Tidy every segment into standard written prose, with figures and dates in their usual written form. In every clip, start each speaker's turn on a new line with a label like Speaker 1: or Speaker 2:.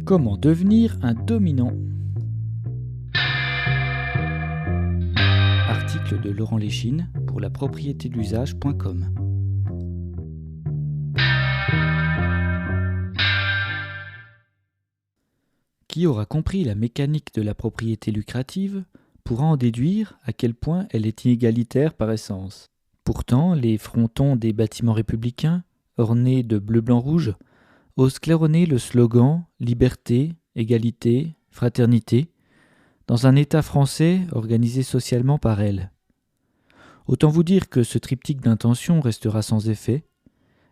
Speaker 1: Comment devenir un dominant? Article de Laurent Léchine pour la propriétédusage.com. Qui aura compris la mécanique de la propriété lucrative pourra en déduire à quel point elle est inégalitaire par essence. Pourtant, les frontons des bâtiments républicains, ornés de bleu-blanc-rouge, osent claironner le slogan « Liberté, égalité, fraternité » dans un État français organisé socialement par elle. Autant vous dire que ce triptyque d'intention restera sans effet,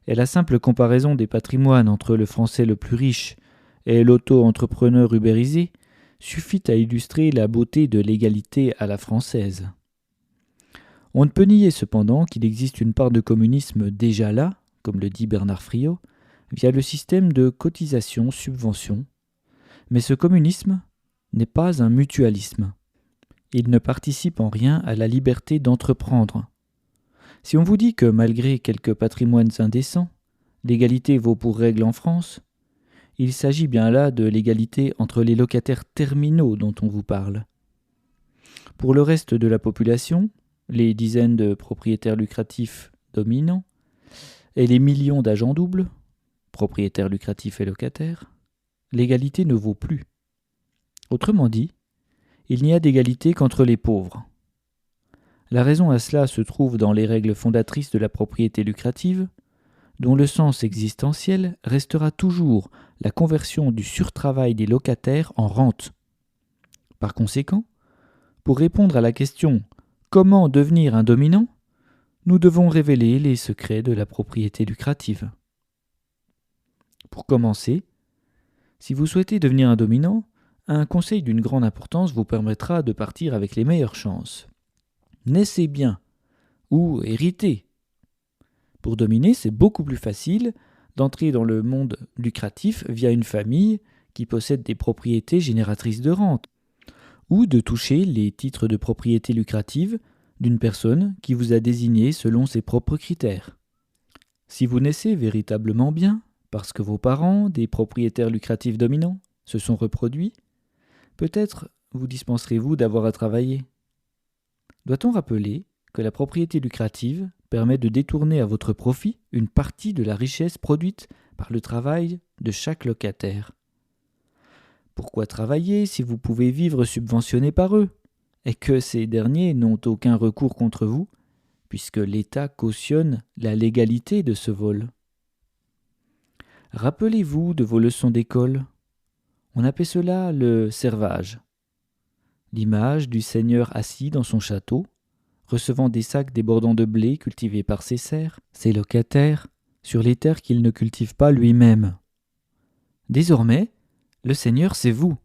Speaker 1: et la simple comparaison des patrimoines entre le Français le plus riche et l'auto-entrepreneur ubérisé suffit à illustrer la beauté de l'égalité à la française. On ne peut nier cependant qu'il existe une part de communisme déjà là, comme le dit Bernard Friot, via le système de cotisation-subvention, mais ce communisme n'est pas un mutualisme. Il ne participe en rien à la liberté d'entreprendre. Si on vous dit que malgré quelques patrimoines indécents, l'égalité vaut pour règle en France, il s'agit bien là de l'égalité entre les locataires terminaux dont on vous parle. Pour le reste de la population, les dizaines de propriétaires lucratifs dominants et les millions d'agents doubles, propriétaires lucratifs et locataires, l'égalité ne vaut plus. Autrement dit, il n'y a d'égalité qu'entre les pauvres. La raison à cela se trouve dans les règles fondatrices de la propriété lucrative, dont le sens existentiel restera toujours la conversion du surtravail des locataires en rente. Par conséquent, pour répondre à la question « Comment devenir un dominant ?», nous devons révéler les secrets de la propriété lucrative. Pour commencer, si vous souhaitez devenir un dominant, un conseil d'une grande importance vous permettra de partir avec les meilleures chances. Naissez bien ou héritez. Pour dominer, c'est beaucoup plus facile d'entrer dans le monde lucratif via une famille qui possède des propriétés génératrices de rente, ou de toucher les titres de propriété lucrative d'une personne qui vous a désigné selon ses propres critères. Si vous naissez véritablement bien, parce que vos parents, des propriétaires lucratifs dominants, se sont reproduits, peut-être vous dispenserez-vous d'avoir à travailler. Doit-on rappeler que la propriété lucrative permet de détourner à votre profit une partie de la richesse produite par le travail de chaque locataire? Pourquoi travailler si vous pouvez vivre subventionné par eux, et que ces derniers n'ont aucun recours contre vous, puisque l'État cautionne la légalité de ce vol? Rappelez-vous de vos leçons d'école. On appelle cela le servage. L'image du seigneur assis dans son château, recevant des sacs débordant de blé cultivés par ses serfs, ses locataires, sur les terres qu'il ne cultive pas lui-même. Désormais, le seigneur, c'est vous.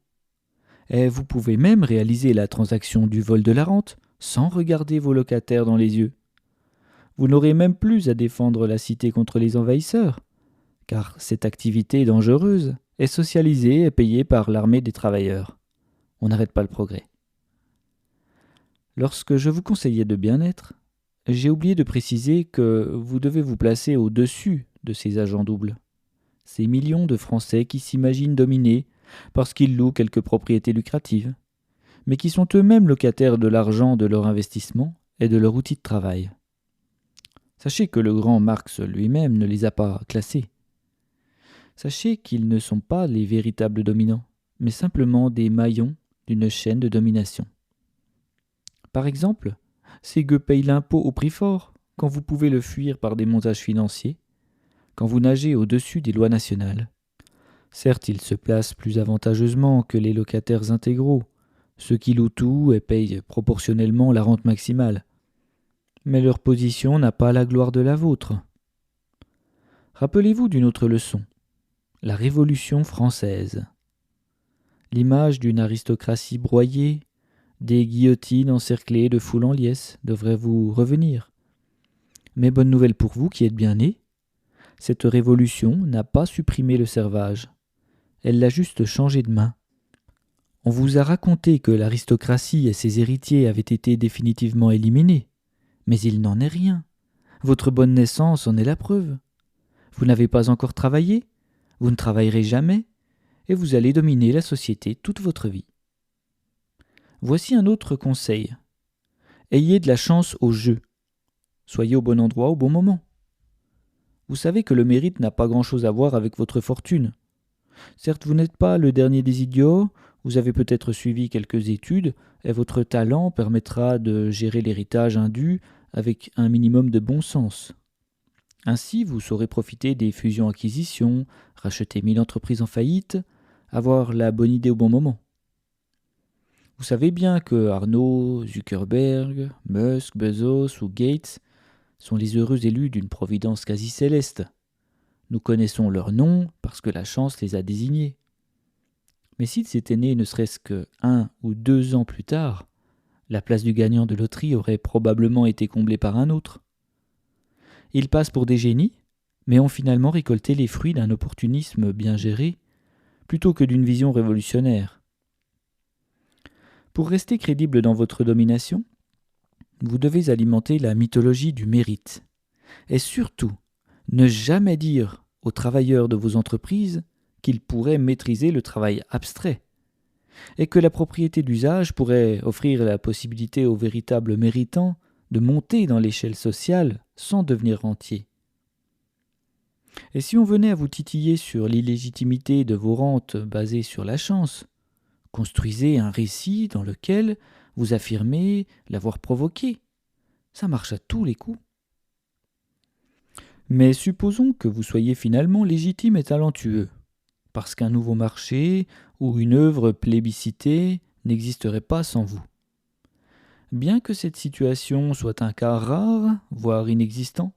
Speaker 1: Et vous pouvez même réaliser la transaction du vol de la rente sans regarder vos locataires dans les yeux. Vous n'aurez même plus à défendre la cité contre les envahisseurs, car cette activité dangereuse est socialisée et payée par l'armée des travailleurs. On n'arrête pas le progrès. Lorsque je vous conseillais de bien-être, j'ai oublié de préciser que vous devez vous placer au-dessus de ces agents doubles. Ces millions de Français qui s'imaginent dominés parce qu'ils louent quelques propriétés lucratives, mais qui sont eux-mêmes locataires de l'argent de leur investissement et de leur outil de travail. Sachez que le grand Marx lui-même ne les a pas classés. Sachez qu'ils ne sont pas les véritables dominants, mais simplement des maillons d'une chaîne de domination. Par exemple, ces gueux payent l'impôt au prix fort quand vous pouvez le fuir par des montages financiers, quand vous nagez au-dessus des lois nationales. Certes, ils se placent plus avantageusement que les locataires intégraux, ceux qui louent tout et payent proportionnellement la rente maximale. Mais leur position n'a pas la gloire de la vôtre. Rappelez-vous d'une autre leçon. La Révolution française. L'image d'une aristocratie broyée, des guillotines encerclées de foules en liesse devrait vous revenir. Mais bonne nouvelle pour vous qui êtes bien nés, cette révolution n'a pas supprimé le servage. Elle l'a juste changé de main. On vous a raconté que l'aristocratie et ses héritiers avaient été définitivement éliminés, mais il n'en est rien. Votre bonne naissance en est la preuve. Vous n'avez pas encore travaillé, vous ne travaillerez jamais, et vous allez dominer la société toute votre vie. Voici un autre conseil. Ayez de la chance au jeu. Soyez au bon endroit au bon moment. Vous savez que le mérite n'a pas grand-chose à voir avec votre fortune. Certes, vous n'êtes pas le dernier des idiots, vous avez peut-être suivi quelques études, et votre talent permettra de gérer l'héritage indu avec un minimum de bon sens. Ainsi, vous saurez profiter des fusions-acquisitions, racheter 1000 entreprises en faillite, avoir la bonne idée au bon moment. Vous savez bien que Arnaud, Zuckerberg, Musk, Bezos ou Gates sont les heureux élus d'une providence quasi céleste. Nous connaissons leurs noms parce que la chance les a désignés. Mais s'ils étaient nés ne serait-ce que 1 ou 2 ans plus tard, la place du gagnant de loterie aurait probablement été comblée par un autre. Ils passent pour des génies, mais ont finalement récolté les fruits d'un opportunisme bien géré, plutôt que d'une vision révolutionnaire. Pour rester crédible dans votre domination, vous devez alimenter la mythologie du mérite. Et surtout, ne jamais dire aux travailleurs de vos entreprises qu'ils pourraient maîtriser le travail abstrait, et que la propriété d'usage pourrait offrir la possibilité aux véritables méritants de monter dans l'échelle sociale sans devenir rentiers. Et si on venait à vous titiller sur l'illégitimité de vos rentes basées sur la chance, construisez un récit dans lequel vous affirmez l'avoir provoqué. Ça marche à tous les coups. Mais supposons que vous soyez finalement légitime et talentueux, parce qu'un nouveau marché ou une œuvre plébiscitée n'existerait pas sans vous. Bien que cette situation soit un cas rare, voire inexistant,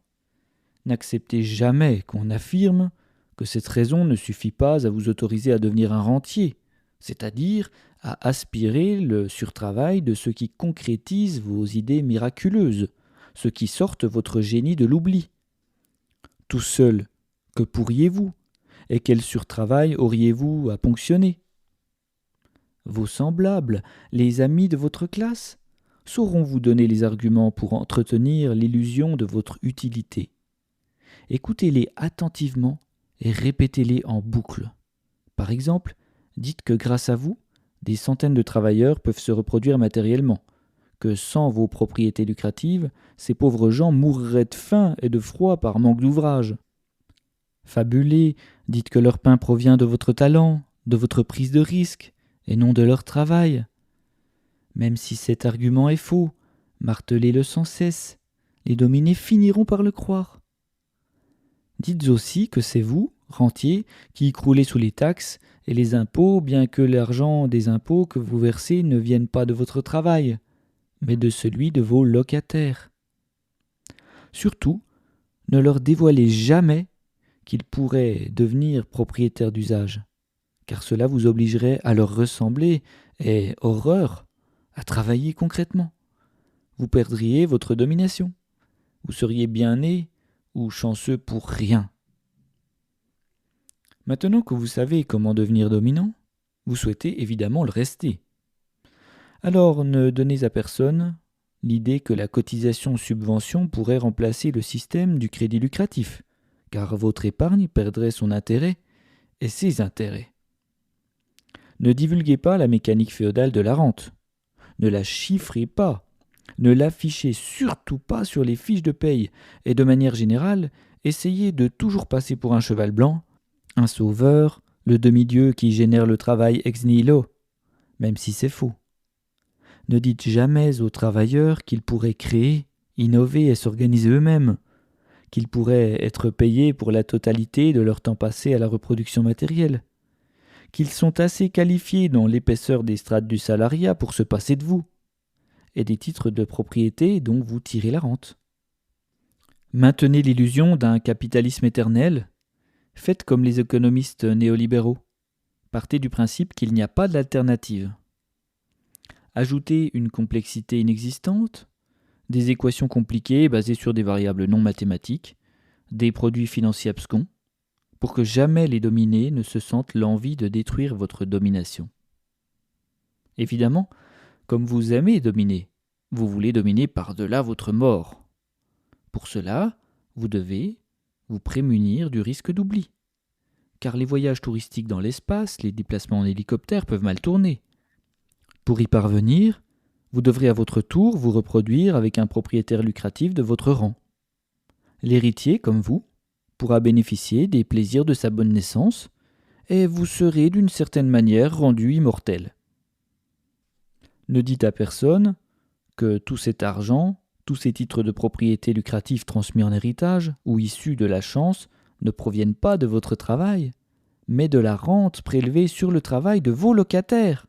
Speaker 1: n'acceptez jamais qu'on affirme que cette raison ne suffit pas à vous autoriser à devenir un rentier, c'est-à-dire à aspirer le surtravail de ceux qui concrétisent vos idées miraculeuses, ceux qui sortent votre génie de l'oubli. Tout seul, que pourriez-vous, et quel surtravail auriez-vous à ponctionner ? Vos semblables, les amis de votre classe, sauront vous donner les arguments pour entretenir l'illusion de votre utilité. Écoutez-les attentivement et répétez-les en boucle. Par exemple, dites que grâce à vous, des centaines de travailleurs peuvent se reproduire matériellement, que sans vos propriétés lucratives, ces pauvres gens mourraient de faim et de froid par manque d'ouvrage. Fabulez, dites que leur pain provient de votre talent, de votre prise de risque, et non de leur travail. Même si cet argument est faux, martelez-le sans cesse, les dominés finiront par le croire. Dites aussi que c'est vous, rentiers, qui croulez sous les taxes et les impôts, bien que l'argent des impôts que vous versez ne vienne pas de votre travail, mais de celui de vos locataires. Surtout, ne leur dévoilez jamais qu'ils pourraient devenir propriétaires d'usage, car cela vous obligerait à leur ressembler et, horreur, à travailler concrètement. Vous perdriez votre domination. Vous seriez bien né ou chanceux pour rien. Maintenant que vous savez comment devenir dominant, vous souhaitez évidemment le rester. Alors ne donnez à personne l'idée que la cotisation-subvention pourrait remplacer le système du crédit lucratif, car votre épargne perdrait son intérêt et ses intérêts. Ne divulguez pas la mécanique féodale de la rente. Ne la chiffrez pas. Ne l'affichez surtout pas sur les fiches de paye. Et de manière générale, essayez de toujours passer pour un cheval blanc, un sauveur, le demi-dieu qui génère le travail ex nihilo, même si c'est faux. Ne dites jamais aux travailleurs qu'ils pourraient créer, innover et s'organiser eux-mêmes, qu'ils pourraient être payés pour la totalité de leur temps passé à la reproduction matérielle, qu'ils sont assez qualifiés dans l'épaisseur des strates du salariat pour se passer de vous, et des titres de propriété dont vous tirez la rente. Maintenez l'illusion d'un capitalisme éternel, faites comme les économistes néolibéraux, partez du principe qu'il n'y a pas d'alternative. Ajoutez une complexité inexistante, des équations compliquées basées sur des variables non mathématiques, des produits financiers abscons, pour que jamais les dominés ne se sentent l'envie de détruire votre domination. Évidemment, comme vous aimez dominer, vous voulez dominer par-delà votre mort. Pour cela, vous devez vous prémunir du risque d'oubli, car les voyages touristiques dans l'espace, les déplacements en hélicoptère peuvent mal tourner. Pour y parvenir, vous devrez à votre tour vous reproduire avec un propriétaire lucratif de votre rang. L'héritier, comme vous, pourra bénéficier des plaisirs de sa bonne naissance, et vous serez d'une certaine manière rendu immortel. Ne dites à personne que tout cet argent, tous ces titres de propriété lucratifs transmis en héritage ou issus de la chance ne proviennent pas de votre travail, mais de la rente prélevée sur le travail de vos locataires.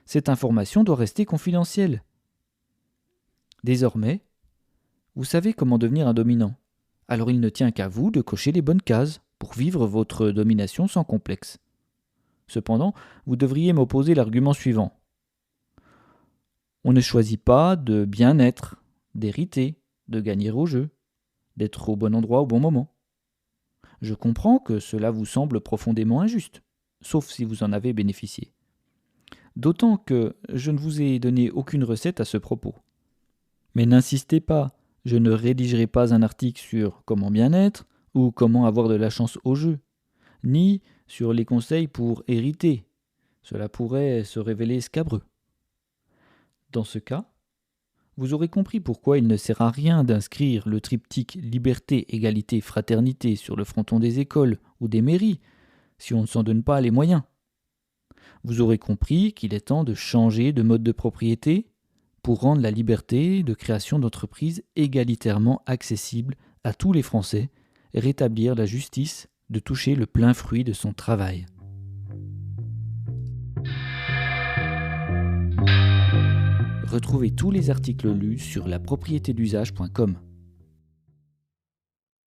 Speaker 1: Cette information doit rester confidentielle. Désormais, vous savez comment devenir un dominant. Alors il ne tient qu'à vous de cocher les bonnes cases pour vivre votre domination sans complexe. Cependant, vous devriez m'opposer l'argument suivant. On ne choisit pas de bien être, d'hériter, de gagner au jeu, d'être au bon endroit au bon moment. Je comprends que cela vous semble profondément injuste, sauf si vous en avez bénéficié. D'autant que je ne vous ai donné aucune recette à ce propos. Mais n'insistez pas, je ne rédigerai pas un article sur comment bien être ou comment avoir de la chance au jeu, ni sur les conseils pour hériter. Cela pourrait se révéler scabreux. Dans ce cas, vous aurez compris pourquoi il ne sert à rien d'inscrire le triptyque liberté, égalité, fraternité sur le fronton des écoles ou des mairies si on ne s'en donne pas les moyens. Vous aurez compris qu'il est temps de changer de mode de propriété pour rendre la liberté de création d'entreprises égalitairement accessible à tous les Français et rétablir la justice de toucher le plein fruit de son travail. Retrouvez tous les articles lus sur lapropriétédusage.com.